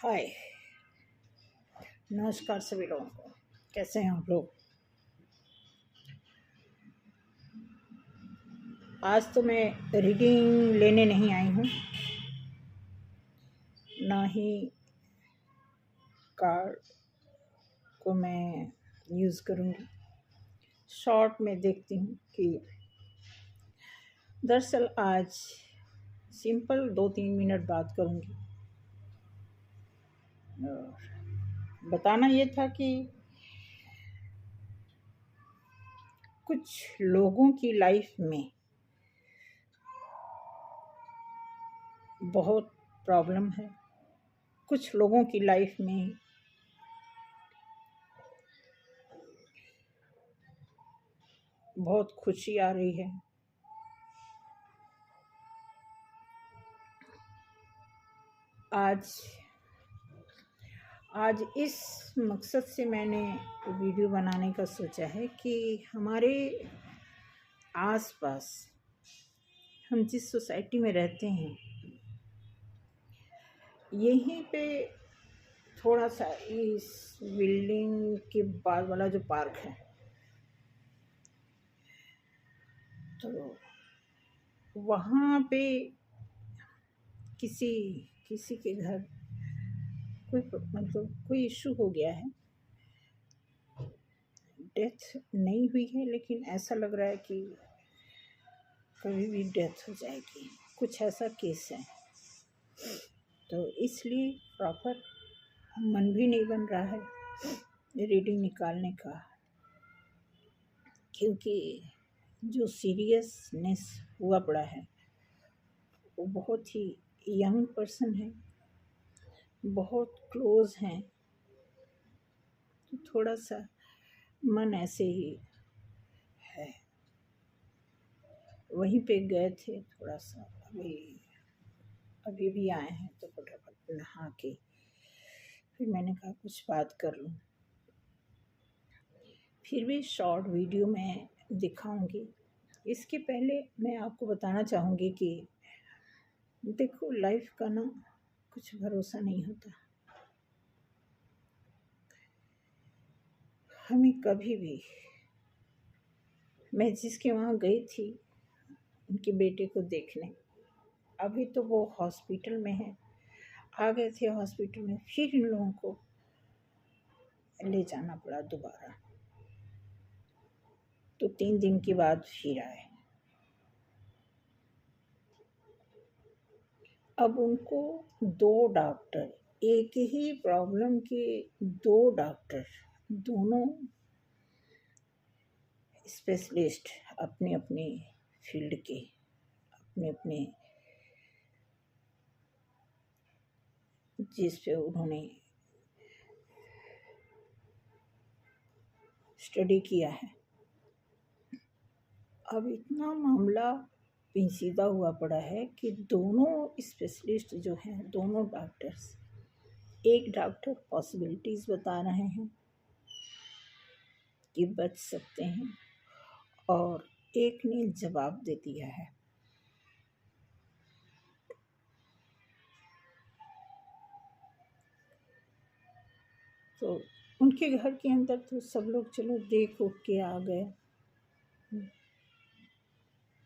हाय। नमस्कार सभी लोगों को। कैसे हैं आप लोग? आज तो मैं रीडिंग लेने नहीं आई हूँ, ना ही कार्ड को मैं यूज़ करूँगी। शॉर्ट में देखती हूँ कि दरअसल आज सिंपल 2-3 मिनट बात करूँगी। और बताना ये था कि कुछ लोगों की लाइफ में बहुत प्रॉब्लम है, कुछ लोगों की लाइफ में बहुत खुशी आ रही है। आज इस मकसद से मैंने वीडियो बनाने का सोचा है कि हमारे आसपास हम जिस सोसाइटी में रहते हैं, यहीं पे थोड़ा सा इस बिल्डिंग के बाद वाला जो पार्क है, तो वहाँ पे किसी के घर कोई इशू हो गया है। डेथ नहीं हुई है, लेकिन ऐसा लग रहा है कि कभी भी डेथ हो जाएगी, कुछ ऐसा केस है। तो इसलिए प्रॉपर मन भी नहीं बन रहा है रीडिंग निकालने का, क्योंकि जो सीरियसनेस हुआ पड़ा है वो बहुत ही यंग पर्सन है, बहुत क्लोज हैं। तो थोड़ा सा मन ऐसे ही है। वहीं पे गए थे, थोड़ा सा अभी भी आए हैं, तो फटाफट नहा के फिर मैंने कहा कुछ बात कर लूँ। फिर भी शॉर्ट वीडियो में दिखाऊंगी। इसके पहले मैं आपको बताना चाहूँगी कि देखो, लाइफ का ना कुछ भरोसा नहीं होता। हमें कभी भी, मैं जिसके वहाँ गई थी उनके बेटे को देखने, अभी तो वो हॉस्पिटल में है, आ गए थे हॉस्पिटल में, फिर इन लोगों को ले जाना पड़ा दोबारा। तो 3 दिन के बाद फिर आए। अब उनको 2 डॉक्टर, एक ही प्रॉब्लम के 2 डॉक्टर, दोनों स्पेशलिस्ट, अपने अपने फील्ड के, अपने अपने जिस पे उन्होंने स्टडी किया है। अब इतना मामला पेचीदा हुआ पड़ा है कि दोनों स्पेशलिस्ट जो हैं, दोनों डॉक्टर्स, एक डॉक्टर पॉसिबिलिटीज़ बता रहे हैं कि बच सकते हैं, और एक ने जवाब दे दिया है। तो उनके घर के अंदर तो सब लोग चलो देख उठ के आ गए,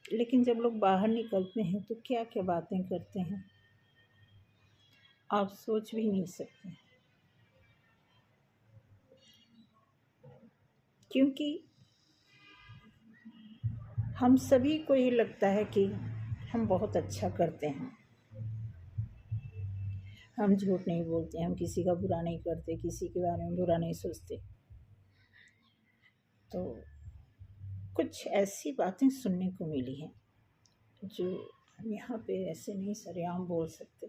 लेकिन जब लोग बाहर निकलते हैं तो क्या क्या बातें करते हैं, आप सोच भी नहीं सकते। क्योंकि हम सभी को ये लगता है कि हम बहुत अच्छा करते हैं, हम झूठ नहीं बोलते, हम किसी का बुरा नहीं करते, किसी के बारे में बुरा नहीं सोचते। तो कुछ ऐसी बातें सुनने को मिली हैं जो हम यहाँ पे ऐसे नहीं सरेआम बोल सकते,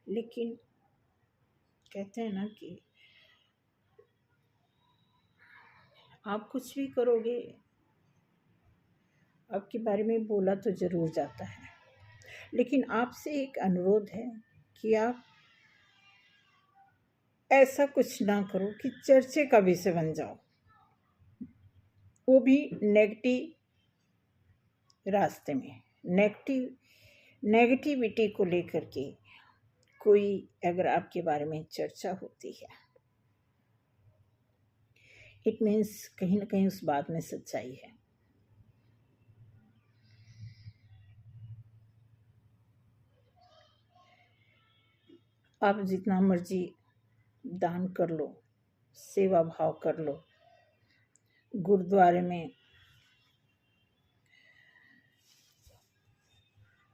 लेकिन कहते हैं ना कि आप कुछ भी करोगे, आपके बारे में बोला तो ज़रूर जाता है। लेकिन आपसे एक अनुरोध है कि आप ऐसा कुछ ना करो कि चर्चे का विषय बन जाओ, वो भी नेगेटिव रास्ते में, नेगेटिविटी को लेकर के कोई अगर आपके बारे में चर्चा होती है, इट मीन्स कहीं ना कहीं उस बात में सच्चाई है। आप जितना मर्जी दान कर लो, सेवा भाव कर लो, गुरुद्वारे में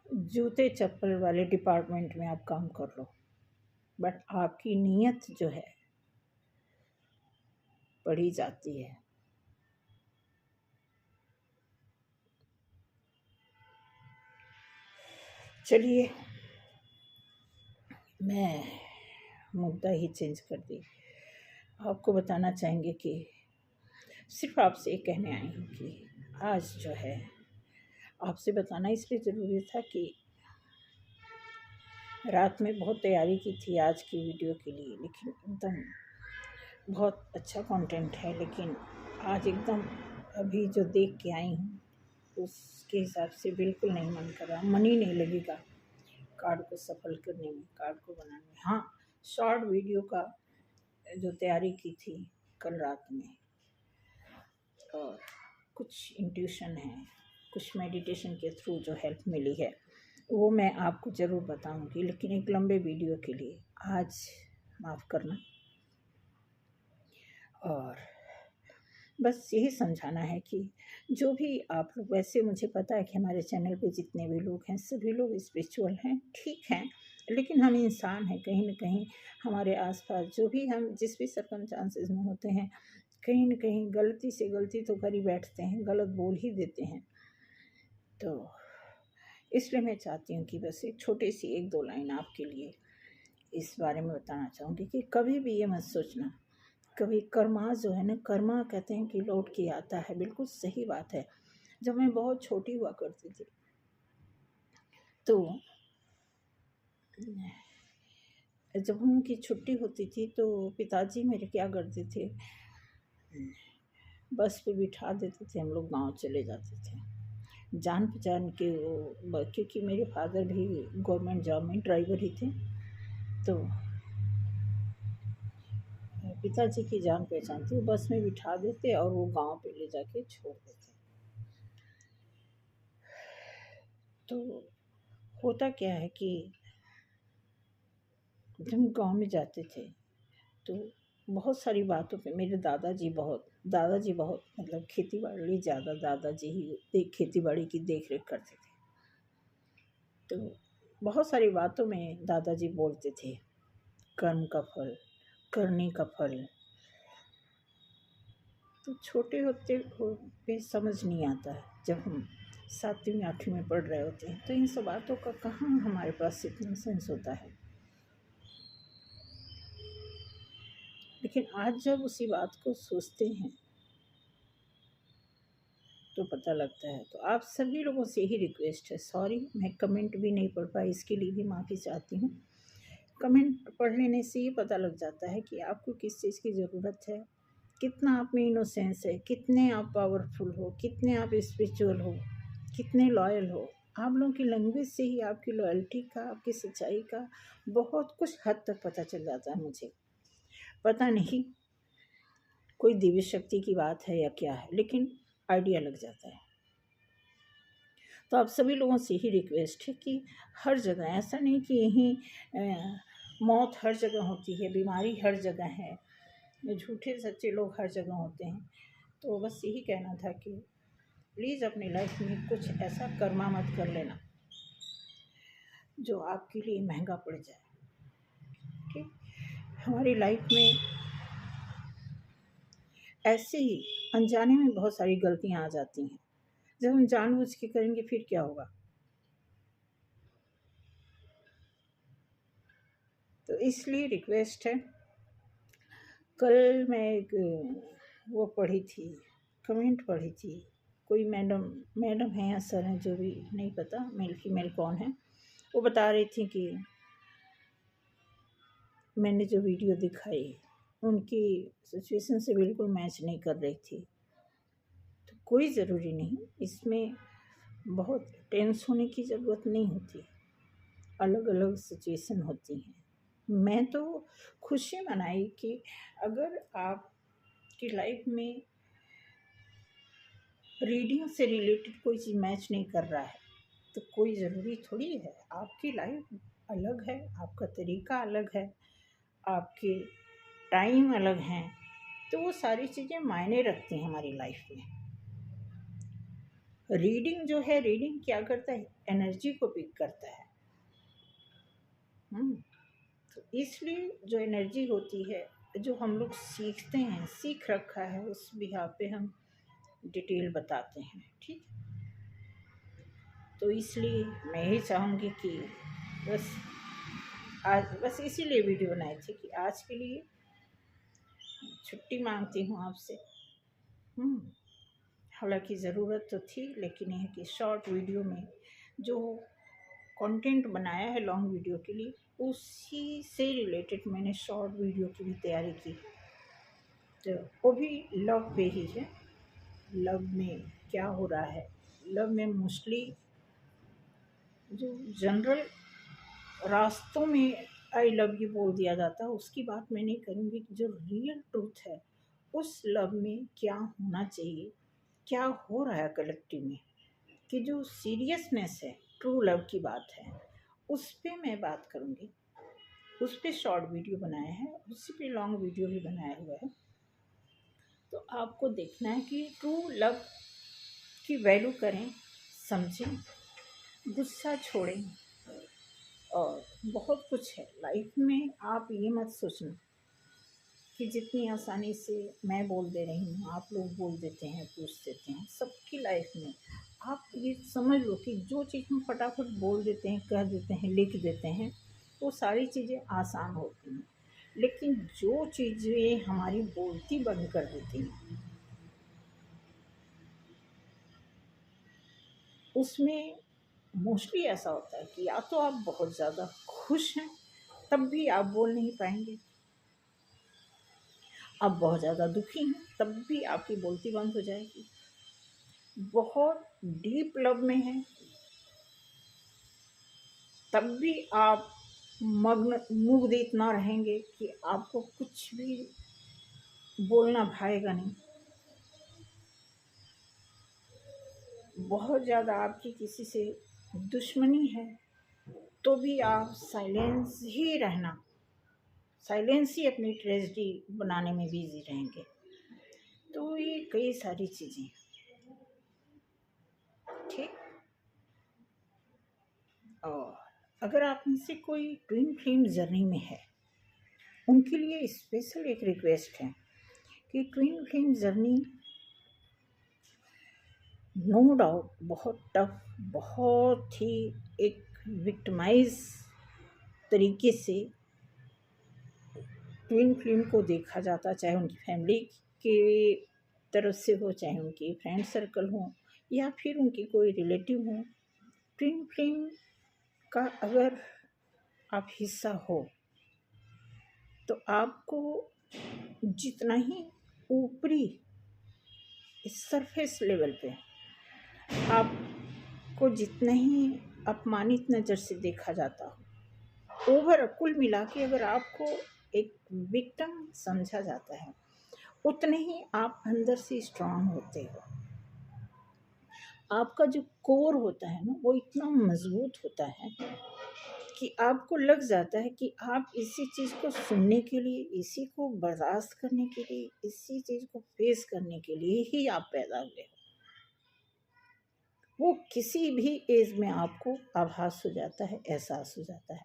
जूते चप्पल वाले डिपार्टमेंट में आप काम कर लो, बट आपकी नीयत जो है पढ़ी जाती है। चलिए, मैं मुद्दा ही चेंज कर दी। आपको बताना चाहेंगे कि सिर्फ आपसे कहने आई हूँ कि आज जो है आपसे बताना इसलिए ज़रूरी था कि रात में बहुत तैयारी की थी आज की वीडियो के लिए, लेकिन एकदम बहुत अच्छा कंटेंट है, लेकिन आज एकदम अभी जो देख के आई हूँ उसके हिसाब से बिल्कुल नहीं मन कर रहा, मन ही नहीं लगेगा कार्ड को सफल करने में, कार्ड को बनाने में। हाँ, शॉर्ट वीडियो का जो तैयारी की थी कल रात में, और कुछ इंट्यूशन है, कुछ मेडिटेशन के थ्रू जो हेल्प मिली है वो मैं आपको ज़रूर बताऊंगी, लेकिन एक लंबे वीडियो के लिए आज माफ़ करना। और बस यही समझाना है कि जो भी आप लोग, वैसे मुझे पता है कि हमारे चैनल पे जितने भी लोग हैं सभी लोग स्पिरिचुअल हैं, ठीक हैं, लेकिन हम इंसान हैं, कहीं ना कहीं हमारे आसपास जो भी हम जिस भी सर्कमस्टांसेस में होते हैं, कहीं ना कहीं गलती से गलती तो कर ही बैठते हैं, गलत बोल ही देते हैं। तो इसलिए मैं चाहती हूँ कि बस एक छोटी सी 1-2 लाइन आपके लिए इस बारे में बताना चाहूँगी कि कभी भी ये मत सोचना, कभी कर्मा जो है ना, कर्मा कहते हैं कि लौट के आता है, बिल्कुल सही बात है। जब मैं बहुत छोटी हुआ करती थी तो जब उनकी छुट्टी होती थी तो पिताजी मेरे क्या करते थे, बस पे बिठा देते थे, हम लोग गांव चले जाते थे जान पहचान के वो, क्योंकि मेरे फादर भी गवर्नमेंट जॉब में ड्राइवर ही थे, तो पिताजी की जान पहचान थी, बस में बिठा देते और वो गांव पे ले जाके छोड़ देते। तो होता क्या है कि जब हम गांव में जाते थे तो बहुत सारी बातों पे मेरे दादाजी बहुत मतलब खेती बाड़ी ज़्यादा, दादाजी ही खेती बाड़ी की देख रेख करते थे, तो बहुत सारी बातों में दादाजी बोलते थे कर्म का फल, करने का फल। तो छोटे होते पे समझ नहीं आता है, जब हम 7वीं 8वीं में पढ़ रहे होते हैं तो इन सब बातों का कहाँ हमारे पास इतना सेंस होता है। लेकिन आज जब उसी बात को सोचते हैं तो पता लगता है। तो आप सभी लोगों से ही रिक्वेस्ट है, सॉरी मैं कमेंट भी नहीं पढ़ पाई, इसके लिए भी माफ़ी चाहती हूँ। कमेंट पढ़ लेने से ये पता लग जाता है कि आपको किस चीज़ की ज़रूरत है, कितना आप में इनोसेंस है, कितने आप पावरफुल हो, कितने आप स्पिरिचुअल हो, कितने लॉयल हो। आप लोगों की लैंग्वेज से ही आपकी लॉयल्टी का, आपकी सच्चाई का बहुत कुछ हद तक पता चल जाता है। मुझे पता नहीं कोई दिव्य शक्ति की बात है या क्या है, लेकिन आइडिया लग जाता है। तो आप सभी लोगों से ही रिक्वेस्ट है कि हर जगह, ऐसा नहीं कि यहीं मौत हर जगह होती है, बीमारी हर जगह है, झूठे सच्चे लोग हर जगह होते हैं। तो बस यही कहना था कि प्लीज़ अपनी लाइफ में कुछ ऐसा कर्मा मत कर लेना जो आपके लिए महंगा पड़ जाए। ठीक, हमारी लाइफ में ऐसे ही अनजाने में बहुत सारी गलतियां आ जाती हैं, जब हम जानबूझ के करेंगे फिर क्या होगा। तो इसलिए रिक्वेस्ट है, कल मैं एक वो पढ़ी थी, कमेंट पढ़ी थी, कोई मैडम है या सर हैं, जो भी नहीं पता, मेल फीमेल कौन है, वो बता रही थी कि मैंने जो वीडियो दिखाई उनकी सिचुएशन से बिल्कुल मैच नहीं कर रही थी। तो कोई ज़रूरी नहीं, इसमें बहुत टेंस होने की ज़रूरत नहीं होती। अलग अलग सिचुएशन होती हैं। मैं तो खुशी मनाई कि अगर आपकी लाइफ में रीडिंग से रिलेटेड कोई चीज़ मैच नहीं कर रहा है तो कोई ज़रूरी थोड़ी है। आपकी लाइफ अलग है, आपका तरीका अलग है, आपके टाइम अलग हैं, तो वो सारी चीज़ें मायने रखती हैं हमारी लाइफ में। रीडिंग जो है, रीडिंग क्या करता है, एनर्जी को पिक करता है। तो इसलिए जो एनर्जी होती है, जो हम लोग सीखते हैं, सीख रखा है, उस बिहाफ पे हम डिटेल बताते हैं। ठीक, तो इसलिए मैं यही चाहूँगी कि बस इसीलिए वीडियो बनाई थी कि आज के लिए छुट्टी मांगती हूँ आपसे। हालांकि ज़रूरत तो थी, लेकिन यह कि शॉर्ट वीडियो में जो कंटेंट बनाया है लॉन्ग वीडियो के लिए, उसी से रिलेटेड मैंने शॉर्ट वीडियो की भी तैयारी की। तो वो भी लव पे ही है। लव में क्या हो रहा है, लव में मोस्टली जो जनरल रास्तों में आई लव यू बोल दिया जाता है, उसकी बात मैं नहीं करूँगी। जो रियल ट्रूथ है, उस लव में क्या होना चाहिए, क्या हो रहा है कलेक्टिव में, कि जो सीरियसनेस है, ट्रू लव की बात है, उस पर मैं बात करूँगी। उस पर शॉर्ट वीडियो बनाया है, उसी पे लॉन्ग वीडियो भी बनाया हुआ है। तो आपको देखना है कि ट्रू लव की वैल्यू करें, समझें, गुस्सा छोड़ें। और बहुत कुछ है लाइफ में। आप ये मत सोचना कि जितनी आसानी से मैं बोल दे रही हूँ आप लोग बोल देते हैं, पूछ देते हैं। सबकी लाइफ में आप ये समझ लो कि जो चीज़ हम फटाफट बोल देते हैं, कह देते हैं, लिख देते हैं, वो सारी चीज़ें आसान होती हैं। लेकिन जो चीज़ें हमारी बोलती बंद कर देती हैं, उसमें मोस्टली ऐसा होता है कि या तो आप बहुत ज़्यादा खुश हैं तब भी आप बोल नहीं पाएंगे, आप बहुत ज़्यादा दुखी हैं तब भी आपकी बोलती बंद हो जाएगी, बहुत डीप लव में हैं तब भी आप मग्न मुग्ध इतना रहेंगे कि आपको कुछ भी बोलना भाएगा नहीं। बहुत ज़्यादा आपकी किसी से दुश्मनी है तो भी आप साइलेंस ही रहना, साइलेंस ही अपनी ट्रेजेडी बनाने में बिजी रहेंगे। तो ये कई सारी चीज़ें, ठीक। और अगर आप में से कोई ट्विन फ्लेम जर्नी में है, उनके लिए स्पेशल एक रिक्वेस्ट है कि twin flame journey no doubt बहुत टफ, बहुत ही एक विक्टिमाइज तरीके से ट्विन फ्लेम को देखा जाता, चाहे उनकी फैमिली के तरफ से हो, चाहे उनकी फ्रेंड सर्कल हो, या फिर उनकी कोई रिलेटिव हो। ट्विन फ्लेम का अगर आप हिस्सा हो तो आपको जितना ही ऊपरी सरफेस लेवल पे आपको जितना ही अपमानित नज़र से देखा जाता हो, ओवर कुल मिला के अगर आपको एक विक्टिम समझा जाता है, उतने ही आप अंदर से स्ट्रांग होते हो। आपका जो कोर होता है ना, वो इतना मजबूत होता है कि आपको लग जाता है कि आप इसी चीज़ को सुनने के लिए, इसी को बर्दाश्त करने के लिए, इसी चीज़ को फेस करने के लिए ही आप पैदा हुए हो। वो किसी भी एज में आपको आभास हो जाता है, एहसास हो जाता है।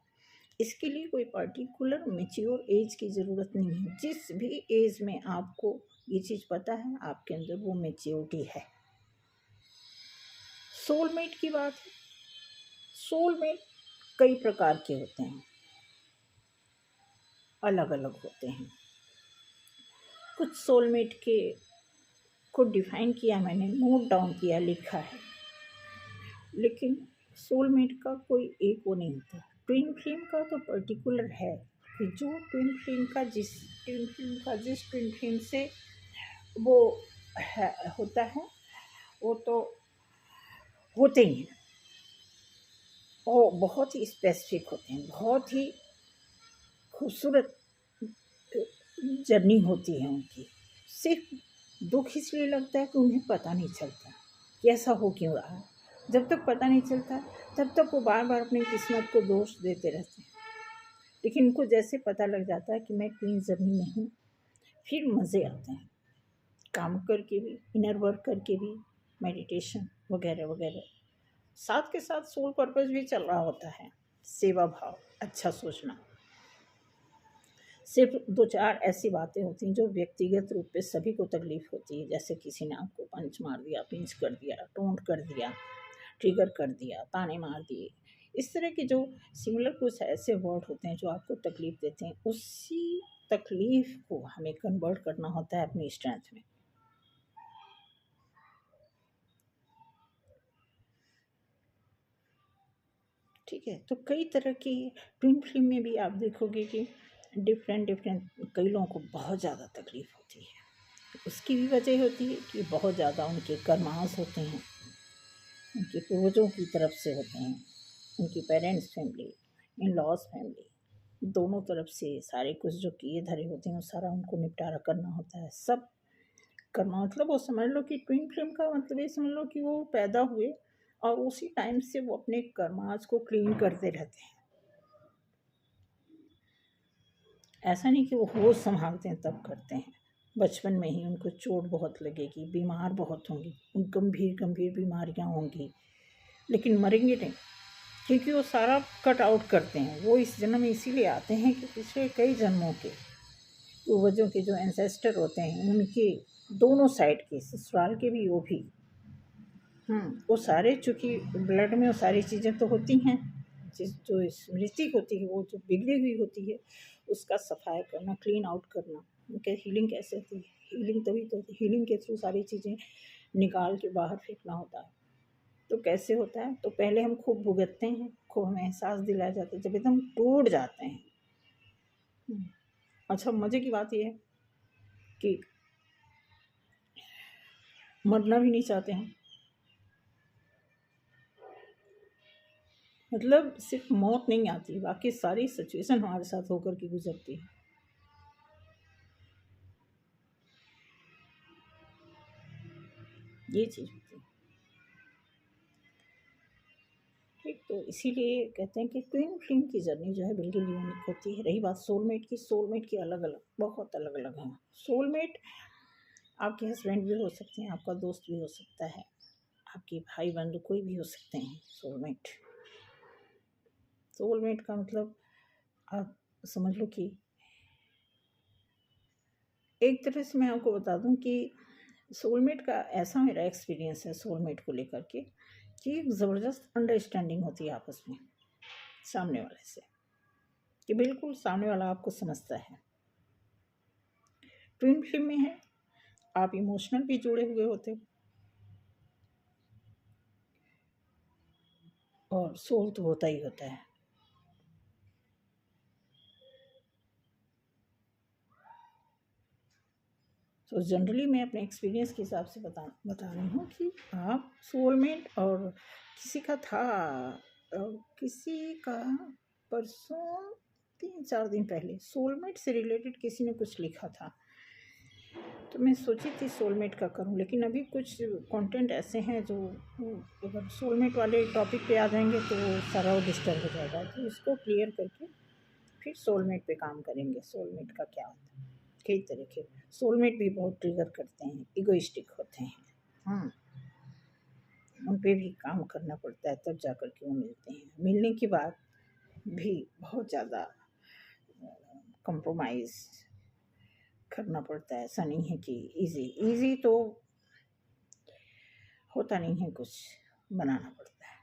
इसके लिए कोई पर्टिकुलर मैच्योर एज की ज़रूरत नहीं है। जिस भी एज में आपको ये चीज़ पता है, आपके अंदर वो मैच्योरिटी है। सोलमेट की बात है, सोलमेट कई प्रकार के होते हैं, अलग अलग होते हैं। कुछ सोलमेट के को डिफाइन किया मैंने, नोट डाउन किया, लिखा है, लेकिन सोलमेट का कोई एक वो नहीं होता। ट्विन फ्लेम का तो पर्टिकुलर है कि जो ट्विन फ्लेम का जिस ट्विन फ्लेम से वो होता है, वो तो होते ही हैं। और बहुत ही स्पेसिफिक होते हैं, बहुत ही खूबसूरत जर्नी होती है उनकी। सिर्फ दुख इसलिए लगता है कि उन्हें पता नहीं चलता कि ऐसा हो क्यों रहा। जब तक पता नहीं चलता तब तक वो बार बार अपनी किस्मत को दोष देते रहते हैं, लेकिन उनको जैसे पता लग जाता है कि मैं क्लीन जर्नी में हूँ, फिर मज़े आते हैं, काम करके भी, इनर वर्क करके भी, मेडिटेशन वगैरह वगैरह। साथ के साथ सोल पर्पस भी चल रहा होता है, सेवा भाव, अच्छा सोचना। सिर्फ 2-4 ऐसी बातें होती हैं जो व्यक्तिगत रूप पे सभी को तकलीफ होती है, जैसे किसी ने आपको पंच मार दिया, पिंच कर दिया, टोंट कर दिया, ट्रिगर कर दिया, ताने मार दिए। इस तरह के जो सिमिलर कुछ ऐसे वर्ड होते हैं जो आपको तकलीफ देते हैं, उसी तकलीफ को हमें कन्वर्ट करना होता है अपनी स्ट्रेंथ में। ठीक है, तो कई तरह की ट्विन फ्लेम में भी आप देखोगे कि डिफरेंट कई लोगों को बहुत ज़्यादा तकलीफ होती है। उसकी भी वजह होती है कि बहुत ज़्यादा उनके कर्मास होते हैं, उनके पूर्वजों की तरफ से होते हैं, उनकी parents family, in laws family, दोनों तरफ से सारे कुछ जो किए धरे होते हैं वो सारा उनको निपटारा करना होता है। सब कर्मा मतलब वो समझ लो कि ट्विन फ्लेम का मतलब ये समझ लो कि वो पैदा हुए और उसी टाइम से वो अपने कर्मास को क्लीन करते रहते हैं। ऐसा नहीं कि वो होश संभालते हैं तब करते हैं, बचपन में ही उनको चोट बहुत लगेगी, बीमार बहुत होंगी, गंभीर गंभीर बीमारियां होंगी, लेकिन मरेंगे नहीं, क्योंकि वो सारा कट आउट करते हैं। वो इस जन्म में इसीलिए आते हैं कि पिछले कई जन्मों के पूर्वजों के जो एंसेस्टर होते हैं उनके दोनों साइड के, ससुराल के भी, वो भी वो सारे, चूँकि ब्लड में वो सारी चीज़ें तो होती हैं, जो स्मृति होती है वो जो बिगड़ी हुई होती है उसका सफाई करना, क्लीन आउट करना। उनके हीलिंग कैसे होती है? हीलिंग तभी तो होती है, हीलिंग के थ्रू सारी चीज़ें निकाल के बाहर फेंकना होता है। तो कैसे होता है? तो पहले हम खूब भुगतते हैं, खूब हमें एहसास दिलाया जाता है, जब एकदम टूट जाते हैं। अच्छा, मज़े की बात ये है कि मरना भी नहीं चाहते हैं, मतलब सिर्फ मौत नहीं आती, बाकी सारी सिचुएशन हमारे साथ होकर के गुजरती है। ये चीज़ होती है। ठीक, तो इसीलिए कहते हैं कि ट्विन फ्लेम की जर्नी जो है बिल्कुल यूनिक होती है। रही बात सोलमेट की, सोलमेट की अलग अलग, बहुत अलग अलग हैं। सोलमेट आपके हस्बैंड भी हो सकते हैं, आपका दोस्त भी हो सकता है, आपके भाई बंधु कोई भी हो सकते हैं सोलमेट। सोलमेट का मतलब आप समझ लो कि एक तरह से मैं आपको बता दूं कि सोलमेट का ऐसा मेरा एक्सपीरियंस है सोलमेट को लेकर के कि एक ज़बरदस्त अंडरस्टैंडिंग होती है आपस में सामने वाले से, कि बिल्कुल सामने वाला आपको समझता है। ट्विन फ्लेम में है, आप इमोशनल भी जुड़े हुए होते हो और सोल तो होता ही होता है। तो जनरली मैं अपने एक्सपीरियंस के हिसाब से बता रही हूँ कि आप सोलमेट, और किसी का था, किसी का परसों 3-4 दिन पहले सोलमेट से रिलेटेड किसी ने कुछ लिखा था, तो मैं सोची थी सोलमेट का करूं, लेकिन अभी कुछ कंटेंट ऐसे हैं जो अगर सोलमेट वाले टॉपिक पे आ जाएंगे तो सारा वो डिस्टर्ब हो जाएगा, तो इसको क्लियर करके फिर सोलमेट पे काम करेंगे। सोलमेट का क्या होता है, कई तरह के सोलमेट भी बहुत ट्रिगर करते हैं, इगोइस्टिक होते हैं, उन पे भी काम करना पड़ता है, तब जाकर के वो मिलते हैं। मिलने के बाद भी बहुत ज़्यादा कंप्रोमाइज़ करना पड़ता है। ऐसा नहीं है कि इजी तो होता नहीं है, कुछ बनाना पड़ता है।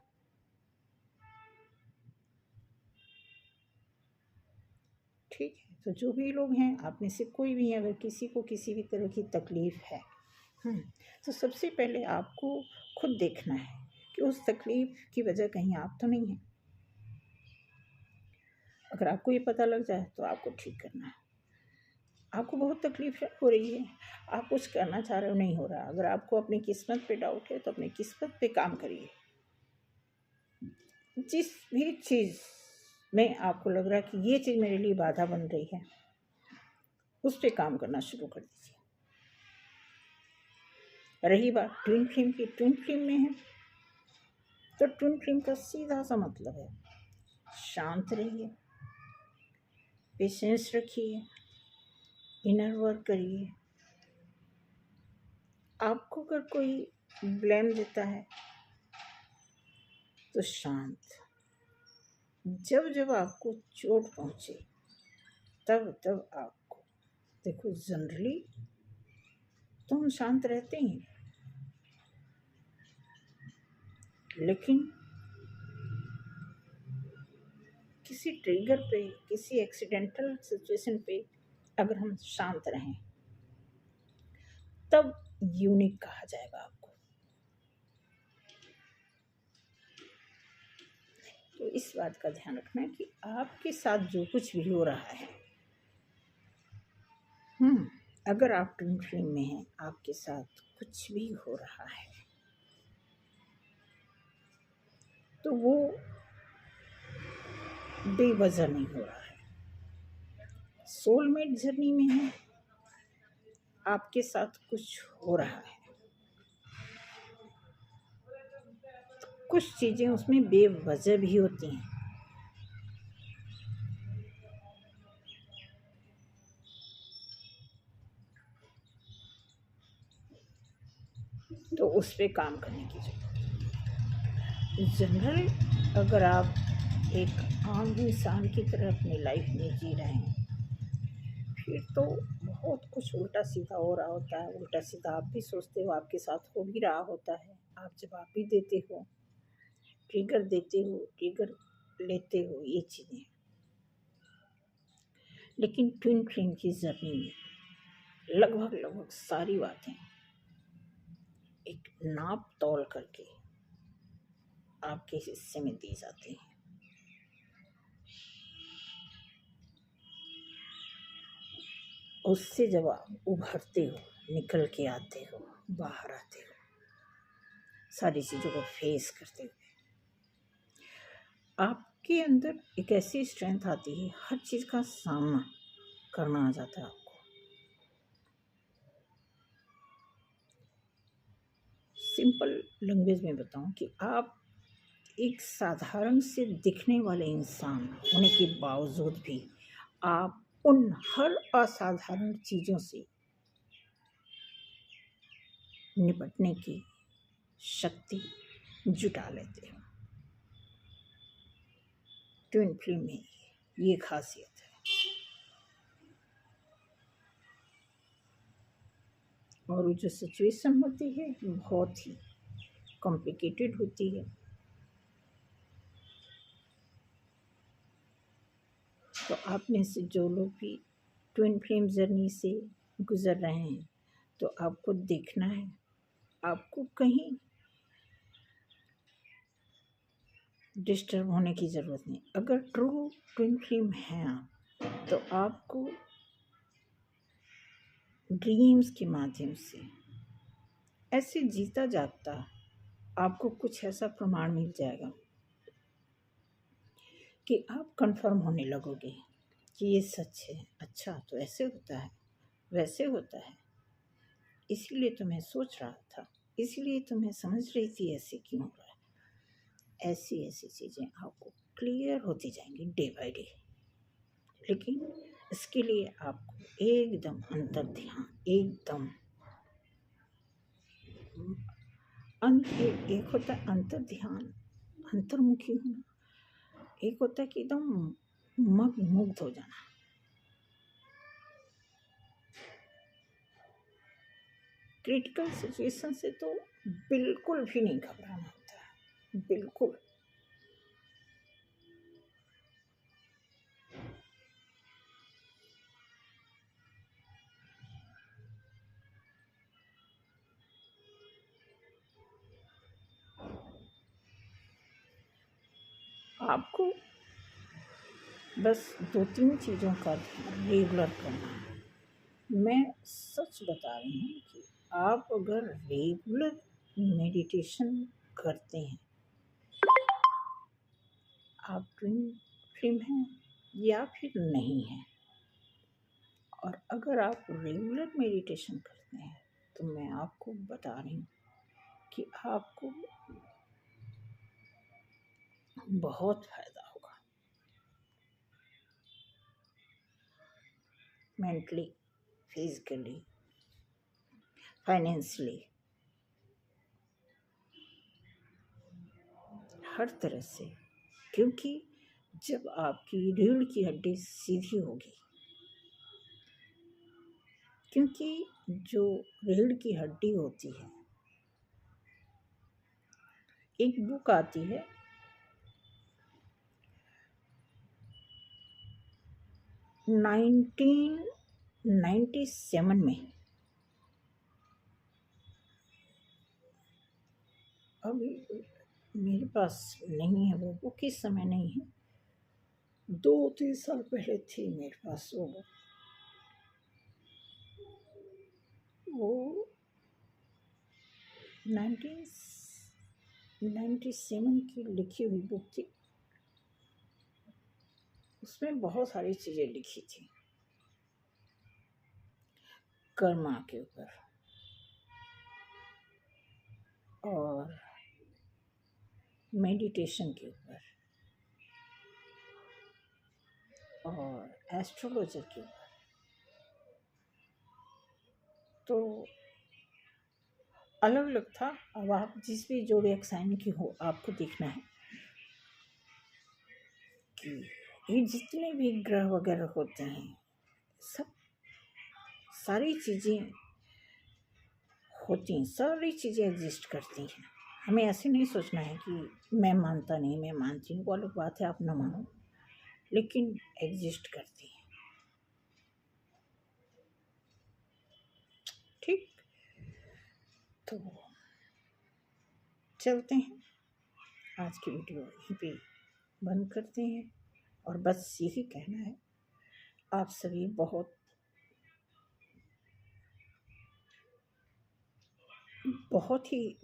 ठीक है, तो जो भी लोग हैं, आप में से कोई भी अगर किसी को किसी भी तरह की तकलीफ़ है, तो सबसे पहले आपको खुद देखना है कि उस तकलीफ़ की वजह कहीं आप तो नहीं हैं। अगर आपको ये पता लग जाए तो आपको ठीक करना है। आपको बहुत तकलीफ हो रही है, आप कुछ करना चाह रहे हो, नहीं हो रहा, अगर आपको अपनी किस्मत पे डाउट है तो अपनी किस्मत पे काम करिए। जिस भी चीज़ में आपको लग रहा है कि ये चीज़ मेरे लिए बाधा बन रही है, उस पर काम करना शुरू कर दीजिए। रही बात ट्विन फ्लेम की, ट्विन फ्लेम में है तो ट्विन फ्लेम का सीधा सा मतलब है शांत रहिए, पेशेंस रखिए, इनर वर्क करिए। आपको अगर कोई ब्लेम देता है तो शांत, जब जब आपको चोट पहुंचे तब तब आपको देखो, जनरली तो हम शांत रहते हैं, लेकिन किसी ट्रिगर पे, किसी एक्सीडेंटल सिचुएशन पे अगर हम शांत रहें तब यूनिक कहा जाएगा आपको। तो इस बात का ध्यान रखना कि आपके साथ जो कुछ भी हो रहा है, अगर आप ट्विन फ्लेम में हैं, आपके साथ कुछ भी हो रहा है तो वो बेवजह नहीं हो रहा है। सोलमेट जर्नी में है, आपके साथ कुछ हो रहा है, कुछ चीज़ें उसमें बेवजह भी होती हैं। तो उस पर काम करने की जरूरत। जनरली अगर आप एक आम इंसान की तरह अपनी लाइफ में जी रहे हैं, फिर तो बहुत कुछ उल्टा सीधा हो रहा होता है। उल्टा सीधा आप भी सोचते हो आपके साथ हो भी रहा होता है। आप जवाब भी देते हो, ट्रिगर देते हो, ट्रिगर लेते हो, ये चीज़ें। लेकिन ट्विन फ्लेम की जर्नी में लगभग सारी बातें एक नाप तौल करके आपके हिस्से में दी जाती हैं। उससे जब आप उभरते हो, निकल के आते हो, बाहर आते हो, सारी चीज़ों को फेस करते हुए आपके अंदर एक ऐसी स्ट्रेंथ आती है, हर चीज़ का सामना करना आ जाता है आपको। सिंपल लैंग्वेज में बताऊं कि आप एक साधारण से दिखने वाले इंसान होने के बावजूद भी आप उन हर असाधारण चीज़ों से निपटने की शक्ति जुटा लेते हो। ट्विन फ्लेम में ये खासियत है। और जो सिचुएशन होती है बहुत ही कॉम्प्लिकेटेड होती है। तो आप में से जो लोग भी ट्विन फ्लेम जर्नी से गुजर रहे हैं, तो आपको देखना है, आपको कहीं डिस्टर्ब होने की ज़रूरत नहीं। अगर ट्रू ट्विन फ्लेम हैं आप, तो आपको ड्रीम्स के माध्यम से ऐसे जीता जागता आपको कुछ ऐसा प्रमाण मिल जाएगा कि आप कंफर्म होने लगोगे कि ये सच है। अच्छा, तो ऐसे होता है, वैसे होता है, इसीलिए तो मैं सोच रहा था, इसीलिए तो मैं समझ रही थी ऐसे क्यों हो रहा है। ऐसी ऐसी चीज़ें आपको क्लियर होती जाएंगी डे बाय डे। लेकिन इसके लिए आपको एकदम अंतर ध्यान, एकदम एक होता है अंतर ध्यान, अंतर्मुखी होना, एक होता है कि एकदम मुग्ध हो जाना। क्रिटिकल सिचुएशन से तो बिल्कुल भी नहीं घबराना होता है, बिल्कुल। आपको बस 2-3 चीज़ों का ध्यान रेगुलर करना है। मैं सच बता रही हूँ कि आप अगर रेगुलर मेडिटेशन करते हैं आप ट्विन फ्लेम हैं या फिर नहीं हैं। और अगर आप रेगुलर मेडिटेशन करते हैं तो मैं आपको बता रही हूँ कि आपको बहुत फायदा होगा, मेंटली, फिजिकली, फाइनेंशियली, हर तरह से। क्योंकि जब आपकी रीढ़ की हड्डी सीधी होगी, क्योंकि जो रीढ़ की हड्डी होती है, एक बुक आती है 1997 में, अभी मेरे पास नहीं है वो बुक, इस समय नहीं है, 2-3 साल पहले थी मेरे पास वो बुक। वो 1997 की लिखी हुई बुक थी। उसमें बहुत सारी चीज़ें लिखी थी कर्मा के ऊपर और मेडिटेशन के ऊपर और एस्ट्रोलॉजर के ऊपर। तो अलग अलग था। अब आप जिस भी जोडिएक साइन की हो, आपको देखना है कि ये जितने भी ग्रह वगैरह होते हैं, सब सारी चीज़ें होती हैं, सारी चीज़ें एग्जिस्ट करती हैं। हमें ऐसे नहीं सोचना है कि मैं मानता नहीं, मैं मानती हूँ, वो अलग बात है, आप ना मानो, लेकिन एग्जिस्ट करती हैं। ठीक, तो चलते हैं, आज की वीडियो यहीं पे बंद करते हैं। और बस यही कहना है, आप सभी बहुत बहुत ही,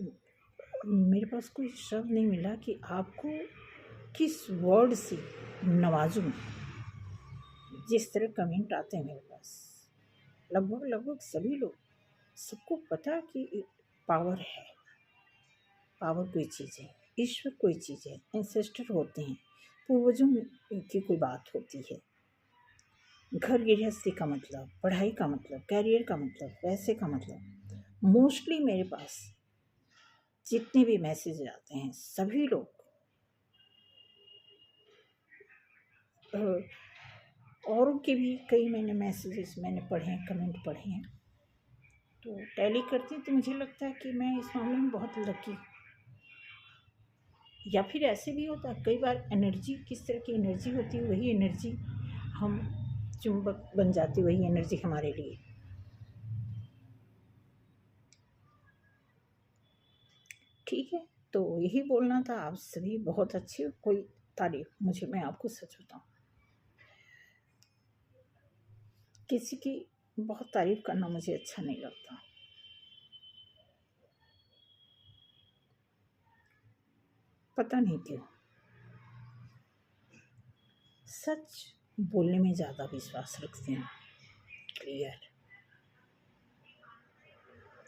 मेरे पास कोई शब्द नहीं मिला कि आपको किस वर्ड से नवाजूं। जिस तरह कमेंट आते हैं मेरे पास, लगभग सभी लोग, सबको पता कि पावर है, पावर कोई चीज़ है, ईश्वर कोई चीज़ है, एंसेस्टर होते हैं, पूर्वजों की कोई बात होती है। घर गृहस्थी का मतलब, पढ़ाई का मतलब, कैरियर का मतलब, पैसे का मतलब, मोस्टली मेरे पास जितने भी मैसेज आते हैं, सभी लोग औरों के भी कई मैंने मैसेजेस मैंने पढ़े हैं, कमेंट पढ़े हैं, तो टैली करती तो मुझे लगता है कि मैं इस मामले में बहुत लकी। या फिर ऐसे भी होता है कई बार, एनर्जी किस तरह की एनर्जी होती है, वही एनर्जी हम चुंबक बन जाती, वही एनर्जी हमारे लिए। ठीक है, तो यही बोलना था। आप सभी बहुत अच्छे हो, कोई तारीफ, मुझे, मैं आपको सच बताऊं, किसी की बहुत तारीफ करना मुझे अच्छा नहीं लगता। पता नहीं क्यों, सच बोलने में ज़्यादा विश्वास रखते हैं। क्लियर।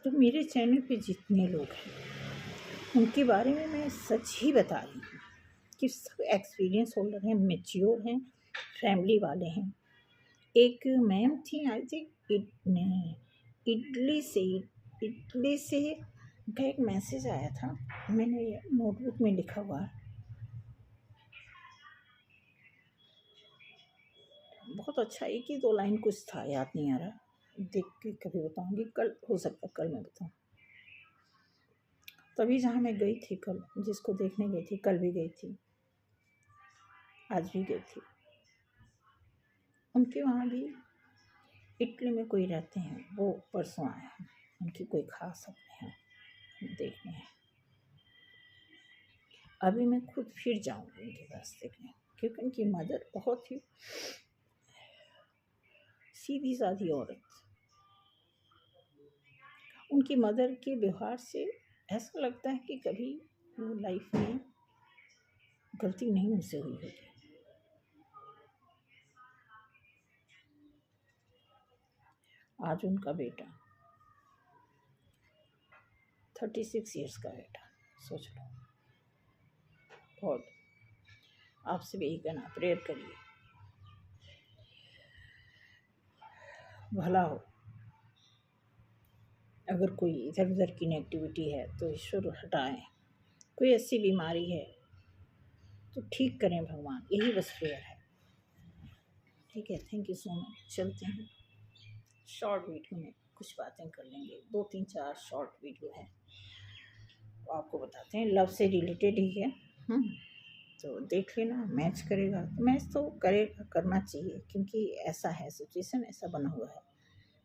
तो मेरे चैनल पे जितने लोग हैं उनके बारे में मैं सच ही बता रही हूँ कि सब एक्सपीरियंस होल्डर हैं, मैच्योर हैं, फैमिली वाले हैं। एक मैम थी, आई थिंक इटली से उनका एक मैसेज आया था, मैंने नोटबुक में लिखा हुआ है, बहुत अच्छा, एक ही 2 लाइन कुछ था, याद नहीं आ रहा, देख के कभी बताऊंगी, कल हो सकता है, कल मैं बताऊँ। तभी जहाँ मैं गई थी कल, जिसको देखने गई थी, कल भी गई थी, आज भी गई थी, उनके वहाँ भी इटली में कोई रहते हैं, वो परसों आए हैं, उनकी कोई खास अपने हैं देखने हैं। अभी मैं खुद फिर जाऊँगी उनके पास देखने, क्योंकि उनकी मदर बहुत ही सीधी सादी औरत, उनकी मदर के व्यवहार से ऐसा लगता है कि कभी वो लाइफ में गलती नहीं उनसे हुई होगी। आज उनका बेटा 36 ईयर्स का बेटा, सोच लो। बहुत आपसे भी यही कहना, प्रेयर करिए, भला हो। अगर कोई इधर उधर की नेगेटिविटी है तो ईश्वर हटाएं। कोई ऐसी बीमारी है तो ठीक करें भगवान, यही बस प्रेयर है। ठीक है, थैंक यू सो मच। चलते हैं, शॉर्ट वीडियो में कुछ बातें कर लेंगे, 2-3-4 शॉर्ट वीडियो है, तो आपको बताते हैं, लव से रिलेटेड ही है। तो देख लेना, मैच करेगा तो मैच तो करेगा, करना चाहिए, क्योंकि ऐसा है, सिचुएशन ऐसा बना हुआ है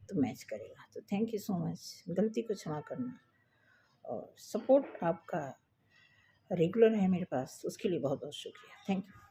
तो मैच करेगा। तो थैंक यू सो मच, गलती को क्षमा करना, और सपोर्ट आपका रेगुलर है मेरे पास, उसके लिए बहुत बहुत शुक्रिया। Thank you.